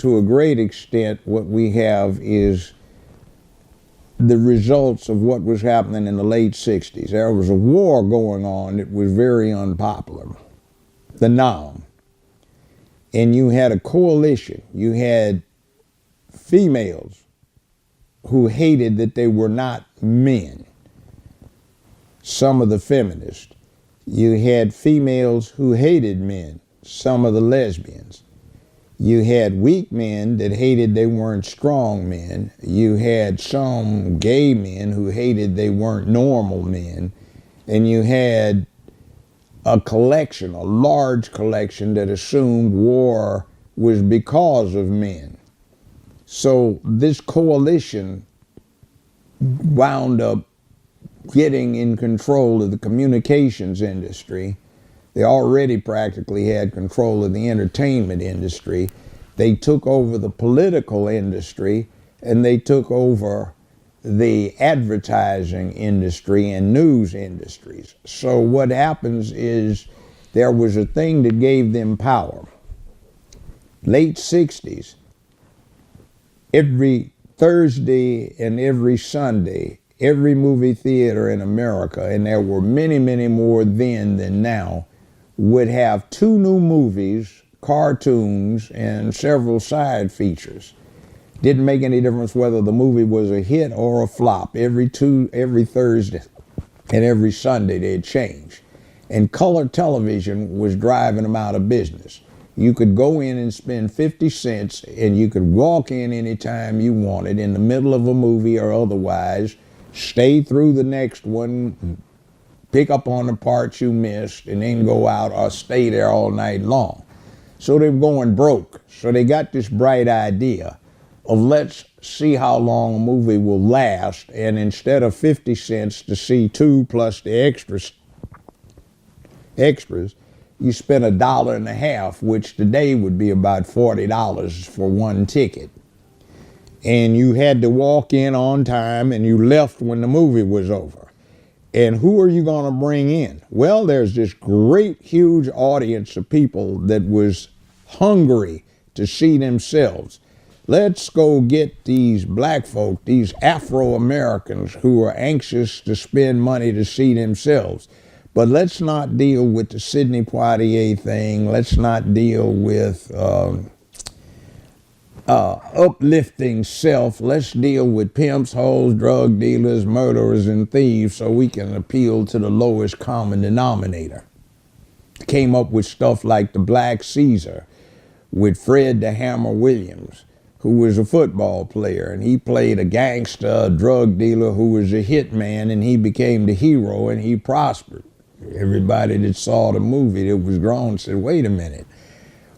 to a great extent, what we have is the results of what was happening in the late 60s. There was a war going on that was very unpopular, the Nam. And you had a coalition. You had females who hated that they were not men, some of the feminists. You had females who hated men, some of the lesbians. You had weak men that hated they weren't strong men. You had some gay men who hated they weren't normal men. And you had a collection, a large collection that assumed war was because of men. So this coalition wound up getting in control of the communications industry. They already practically had control of the entertainment industry. They took over the political industry, and they took over the advertising industry and news industries. So what happens is there was a thing that gave them power. Late 60s, every Thursday and every Sunday, every movie theater in America, and there were many, many more then than now, would have 2 new movies, cartoons, and several side features. Didn't make any difference whether the movie was a hit or a flop. Every Thursday and every Sunday they'd change. And color television was driving them out of business. You could go in and spend 50 cents and you could walk in anytime you wanted in the middle of a movie or otherwise, stay through the next one, pick up on the parts you missed, and then go out or stay there all night long. So they were going broke. So they got this bright idea of let's see how long a movie will last, and instead of 50 cents to see 2 plus the extras, you spend $1.50, which today would be about $40 for one ticket. And you had to walk in on time, and you left when the movie was over. And who are you going to bring in? Well, there's this great, huge audience of people that was hungry to see themselves. Let's go get these black folk, these Afro-Americans who are anxious to spend money to see themselves. But let's not deal with the Sidney Poitier thing. Let's not deal with uplifting self. Let's deal with pimps, hoes, drug dealers, murderers, and thieves so we can appeal to the lowest common denominator. Came up with stuff like The Black Caesar with Fred the Hammer Williams, who was a football player, and he played a gangster, a drug dealer who was a hitman, and he became the hero and he prospered. Everybody that saw the movie that was grown said, wait a minute,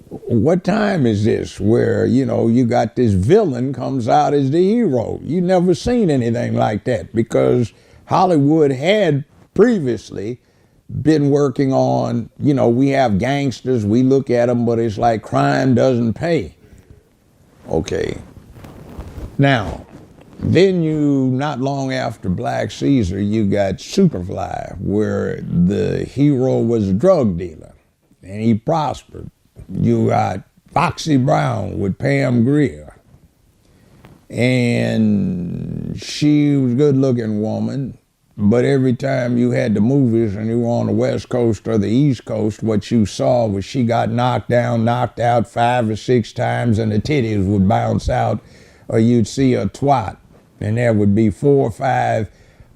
what time is this where, you got this villain comes out as the hero? You never seen anything like that, because Hollywood had previously been working on, we have gangsters, we look at them, but it's like crime doesn't pay. Okay. Now, then not long after Black Caesar, you got Superfly, where the hero was a drug dealer, and he prospered. You got Foxy Brown with Pam Grier, and she was a good-looking woman, but every time you had the movies and you were on the West Coast or the East Coast, what you saw was she got knocked out 5 or 6 times, and the titties would bounce out, or you'd see a twat, and there would be 4 or 5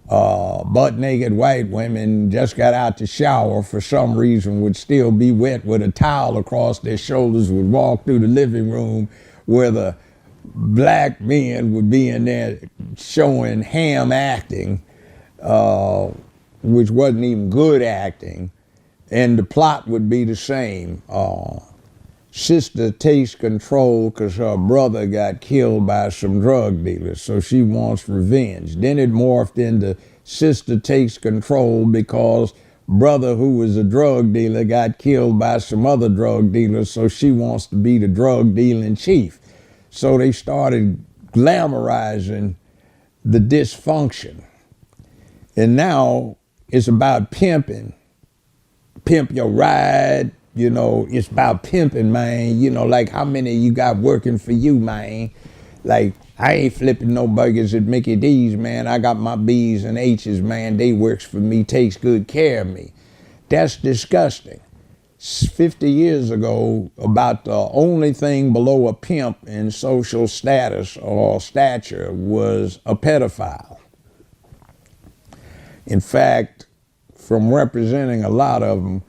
butt-naked white women just got out the shower for some reason, would still be wet with a towel across their shoulders, would walk through the living room where the black men would be in there showing ham acting, which wasn't even good acting, and the plot would be the same. Sister takes control because her brother got killed by some drug dealers, so she wants revenge. Then it morphed into sister takes control because brother, who was a drug dealer, got killed by some other drug dealers, so she wants to be the drug dealing chief. So they started glamorizing the dysfunction. And now it's about pimping. Pimp your ride, You know, it's about pimping, man. You know, like how many you got working for you, man? Like, I ain't flipping no burgers at Mickey D's, man. I got my B's and H's, man. They works for me, takes good care of me. That's disgusting. 50 years ago, about the only thing below a pimp in social status or stature was a pedophile. In fact, from representing a lot of them,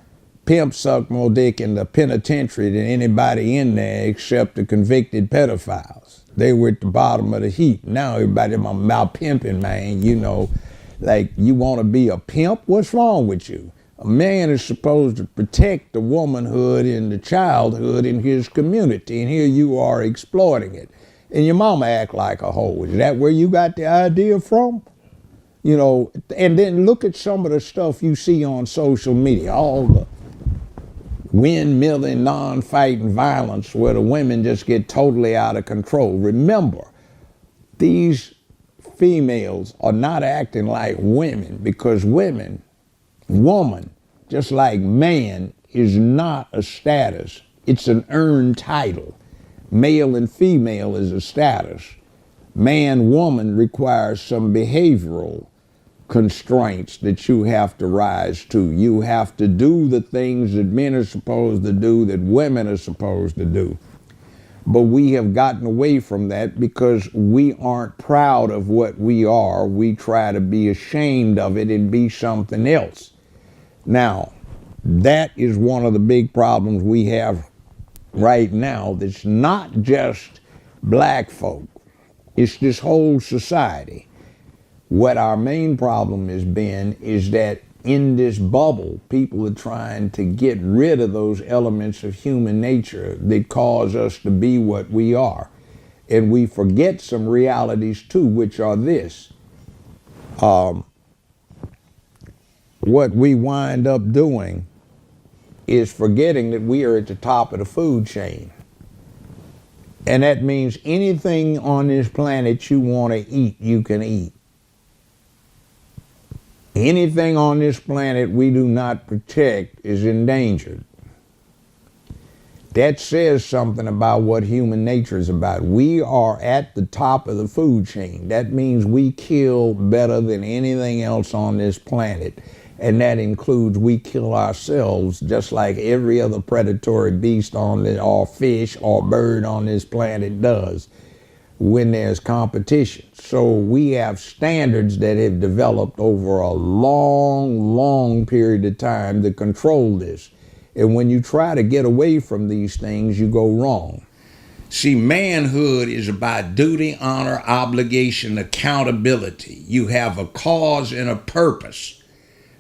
pimps suck more dick in the penitentiary than anybody in there except the convicted pedophiles. They were at the bottom of the heap. Now everybody about pimping, man. You know, like, you want to be a pimp? What's wrong with you? A man is supposed to protect the womanhood and the childhood in his community, and here you are exploiting it. And your mama act like a hoe. Is that where you got the idea from? You know, and then look at some of the stuff you see on social media, all the windmilling, non-fighting violence where the women just get totally out of control. Remember, these females are not acting like women because woman, just like man, is not a status. It's an earned title. Male and female is a status. Man, woman requires some behavioral constraints that you have to rise to. You have to do the things that men are supposed to do, that women are supposed to do. But we have gotten away from that because we aren't proud of what we are. We try to be ashamed of it and be something else. Now, that is one of the big problems we have right now. That's not just black folk. It's this whole society. What our main problem has been is that in this bubble, people are trying to get rid of those elements of human nature that cause us to be what we are. And we forget some realities too, which are this. What we wind up doing is forgetting that we are at the top of the food chain. And that means anything on this planet you want to eat, you can eat. Anything on this planet we do not protect is endangered. That says something about what human nature is about. We are at the top of the food chain. That means we kill better than anything else on this planet. And that includes we kill ourselves just like every other predatory beast on this, or fish or bird on this planet does when there's competition. So we have standards that have developed over a long period of time to control this. And when you try to get away from these things, you go wrong. See, manhood is about duty, honor, obligation, accountability. You have a cause and a purpose.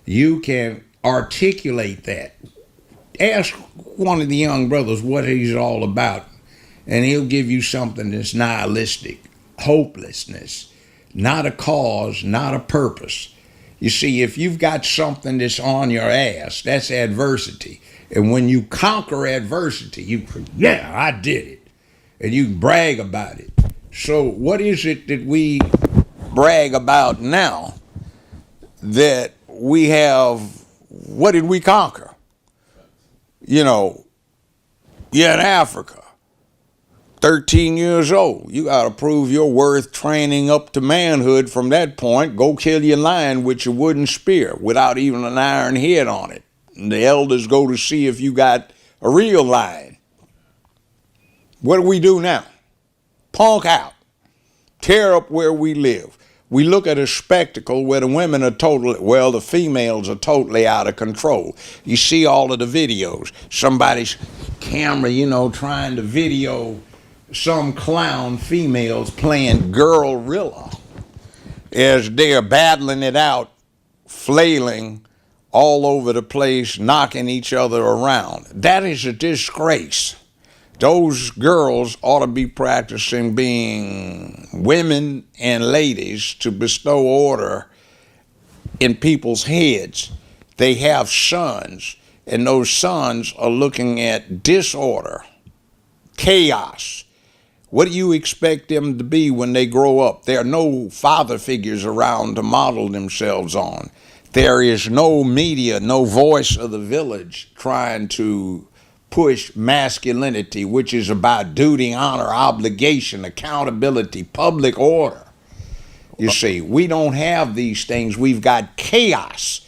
You can articulate that. Ask one of the young brothers what he's all about, and he'll give you something that's nihilistic, hopelessness, not a cause, not a purpose. You see, if you've got something that's on your ass, that's adversity. And when you conquer adversity, you, yeah, I did it. And you brag about it. So what is it that we brag about now that we have? What did we conquer? You know, you're in Africa, 13 years old. You got to prove your worth training up to manhood. From that point, go kill your lion with your wooden spear without even an iron head on it. And the elders go to see if you got a real lion. What do we do now? Punk out. Tear up where we live. We look at a spectacle where the women are the females are totally out of control. You see all of the videos. Somebody's camera, trying to video some clown females playing girl-rilla as they're battling it out, flailing all over the place, knocking each other around. That is a disgrace. Those girls ought to be practicing being women and ladies to bestow order in people's heads. They have sons, and those sons are looking at disorder, chaos. What do you expect them to be when they grow up? There are no father figures around to model themselves on. There is no media, no voice of the village trying to push masculinity, which is about duty, honor, obligation, accountability, public order. You see, we don't have these things. We've got chaos.